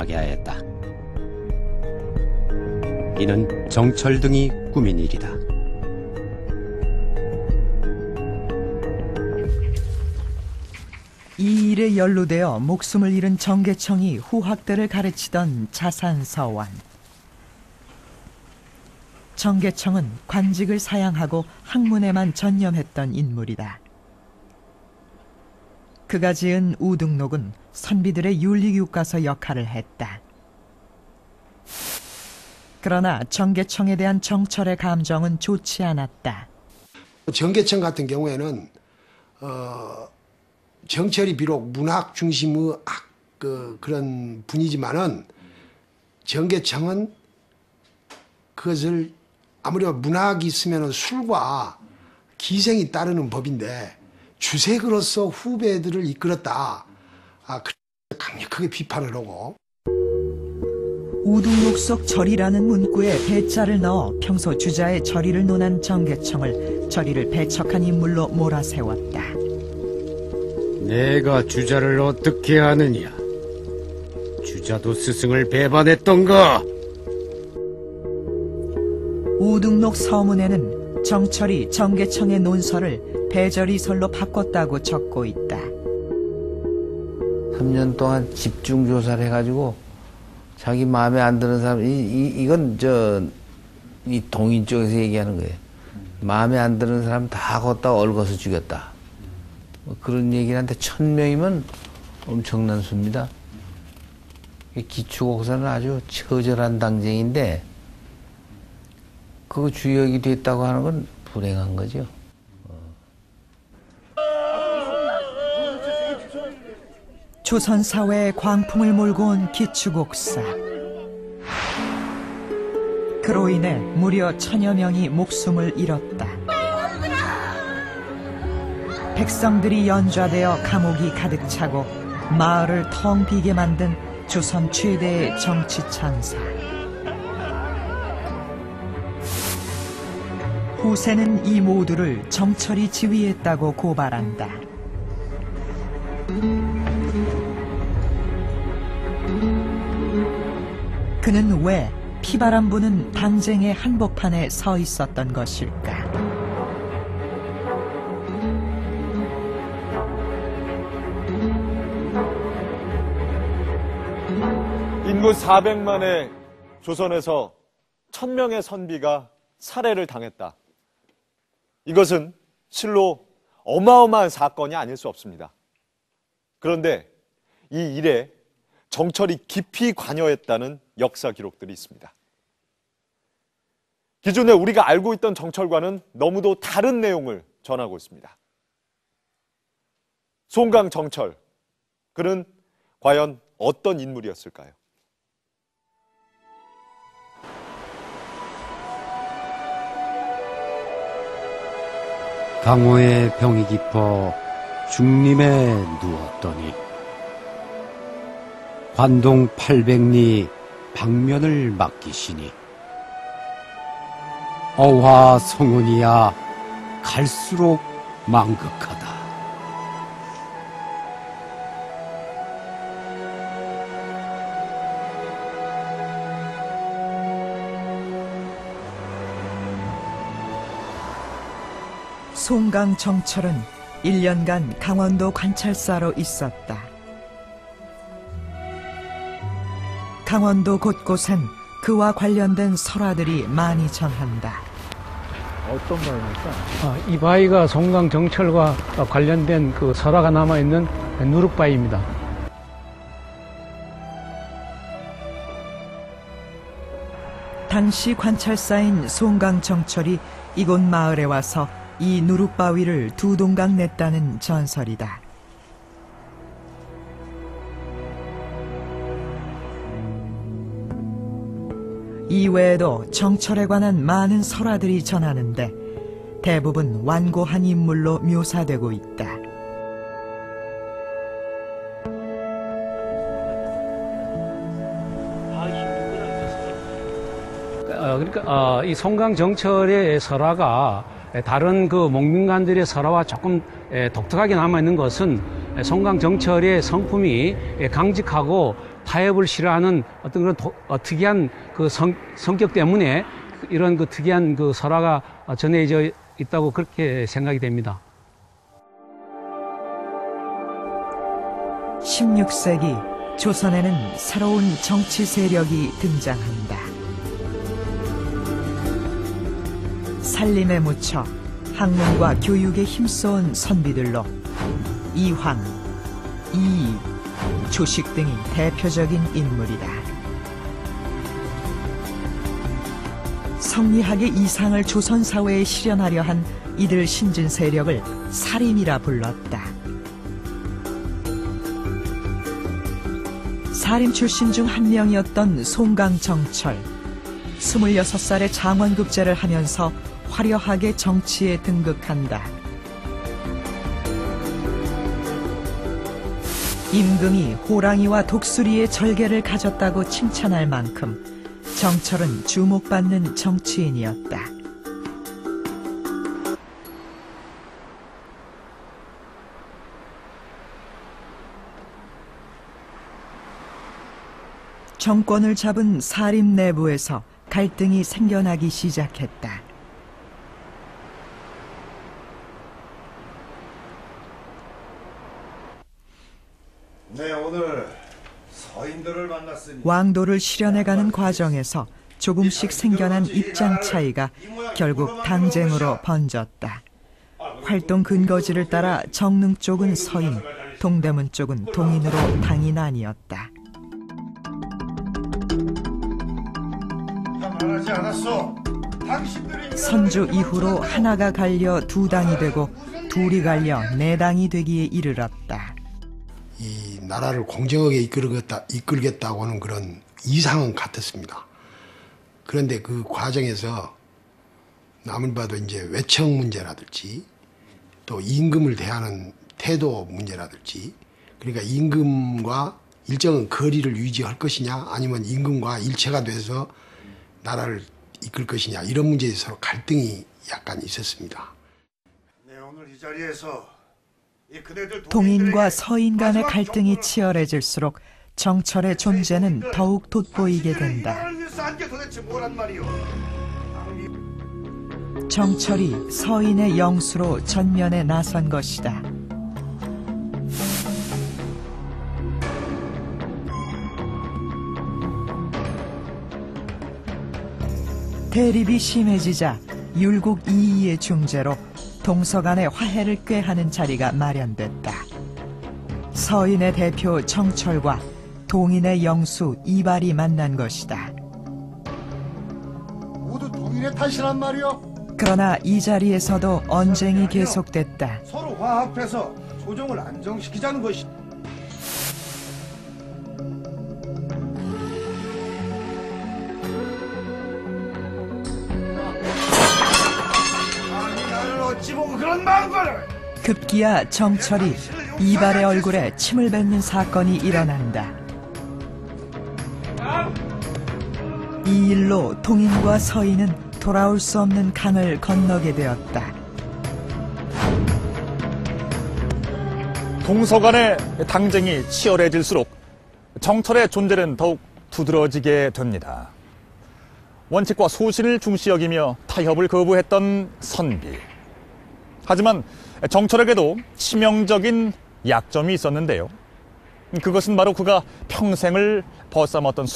하게 하였다. 이는 정철 등이 꾸민 일이다. 이 일에 연루되어 목숨을 잃은 정계청이 후학들을 가르치던 자산서원. 정계청은 관직을 사양하고 학문에만 전념했던 인물이다. 그가 지은 우등록은 선비들의 윤리교과서 역할을 했다. 그러나 정계청에 대한 정철의 감정은 좋지 않았다. 정계청 같은 경우에는 정철이 비록 문학 중심의 그런 분이지만은 정계청은 그것을 아무래도 문학이 있으면 술과 기생이 따르는 법인데 주색으로서 후배들을 이끌었다. 강력하게 비판을 하고. 우등록 속 절이라는 문구에 배자를 넣어 평소 주자의 절이를 논한 정계청을 절이를 배척한 인물로 몰아세웠다. 내가 주자를 어떻게 아느냐? 주자도 스승을 배반했던가? 우등록 서문에는 정철이 정계청의 논설을 배절이설로 바꿨다고 적고 있다. 3년 동안 집중 조사를 해가지고 자기 마음에 안 드는 사람, 이건 이 동인 쪽에서 얘기하는 거예요. 마음에 안 드는 사람 다 걷다 얽어서 죽였다. 뭐 그런 얘기를 하는데 1000명이면 엄청난 수입니다. 기초곡사는 아주 처절한 당쟁인데 그거 주역이 됐다고 하는 건 불행한 거죠. 조선 사회에 광풍을 몰고 온 기축옥사. 그로 인해 무려 1000여 명이 목숨을 잃었다. 백성들이 연좌되어 감옥이 가득 차고 마을을 텅 비게 만든 조선 최대의 정치 찬사. 후세는 이 모두를 정철이 지휘했다고 고발한다. 그는 왜 피바람 부는 당쟁의 한복판에 서 있었던 것일까? 인구 400만의 조선에서 1000명의 선비가 살해를 당했다. 이것은 실로 어마어마한 사건이 아닐 수 없습니다. 그런데 이 일에 정철이 깊이 관여했다는 역사 기록들이 있습니다. 기존에 우리가 알고 있던 정철과는 너무도 다른 내용을 전하고 있습니다. 송강 정철, 그는 과연 어떤 인물이었을까요? 강호의 병이 깊어 중림에 누웠더니 관동 800리 방면을 맡기시니 어화 성운이야 갈수록 망극하다. 송강 정철은 1년간 강원도 관찰사로 있었다. 강원도 곳곳엔 그와 관련된 설화들이 많이 전한다. 어떤 바위입니까? 이 바위가 송강 정철과 관련된 그 설화가 남아있는 누룩바위입니다. 당시 관찰사인 송강 정철이 이곳 마을에 와서 이 누룩바위를 2동강 냈다는 전설이다. 이외에도 정철에 관한 많은 설화들이 전하는데 대부분 완고한 인물로 묘사되고 있다. 그러니까 이 송강 정철의 설화가 다른 그 목민관들의 설화와 조금 독특하게 남아있는 것은 송강 정철의 성품이 강직하고 타협을 싫어하는 어떤 그런 특이한 그 성격 때문에 이런 그 특이한 그 설화가 전해져 있다고 그렇게 생각이 됩니다. 16세기 조선에는 새로운 정치 세력이 등장한다. 살림에 묻혀 학문과 교육에 힘써온 선비들로 이황, 이이, 조식 등이 대표적인 인물이다. 성리학의 이상을 조선 사회에 실현하려 한 이들 신진 세력을 살인이라 불렀다. 살인 출신 중 한 명이었던 송강정철. 26살에 장원급제를 하면서 화려하게 정치에 등극한다. 임금이 호랑이와 독수리의 절개를 가졌다고 칭찬할 만큼 정철은 주목받는 정치인이었다. 정권을 잡은 사림 내부에서 갈등이 생겨나기 시작했다. 네, 오늘 서인들을 만났으니 왕도를 실현해가는 과정에서 조금씩 생겨난 입장 차이가 결국 당쟁으로 번졌다. 활동 근거지를 따라 정릉 쪽은 서인, 동대문 쪽은 동인으로 당이 나뉘었다. 말하지 않았어. 당신들이 선조 이후로 하나가 갈려 두 당이 되고 둘이 갈려 네 당이 되기에 이르렀다. 이 나라를 공정하게 이끌겠다고 하는 그런 이상은 같았습니다. 그런데 그 과정에서 아무리 봐도 이제 외청 문제라든지 또 임금을 대하는 태도 문제라든지, 그러니까 임금과 일정한 거리를 유지할 것이냐 아니면 임금과 일체가 돼서 나라를 이끌 것이냐, 이런 문제에 서로 갈등이 약간 있었습니다. 네, 오늘 이 자리에서 이 그대들 동인과 서인 간의 갈등이 치열해질수록 정철의 존재는 더욱 돋보이게 된다. 한게 도대체 뭐란 말이오? 정철이 서인의 영수로 전면에 나선 것이다. 대립이 심해지자 율곡 이이의 중재로 동서간의 화해를 꾀하는 자리가 마련됐다. 서인의 대표 정철과 동인의 영수 이발이 만난 것이다. 모두 동인의 탓이란 말이오? 그러나 이 자리에서도 언쟁이 계속됐다. 서로 화합해서 조정을 안정시키자는 것이. 아니, 나를 어찌 보고 그런 망설을? 급기야 정철이 이발의 얼굴에 침을 뱉는 사건이 일어난다. 이 일로 동인과 서인은 돌아올 수 없는 강을 건너게 되었다. 동서간의 당쟁이 치열해질수록 정철의 존재는 더욱 두드러지게 됩니다. 원칙과 소신을 중시 여기며 타협을 거부했던 선비. 하지만 정철에게도 치명적인 약점이 있었는데요. 그것은 바로 그가 평생을 벗삼았던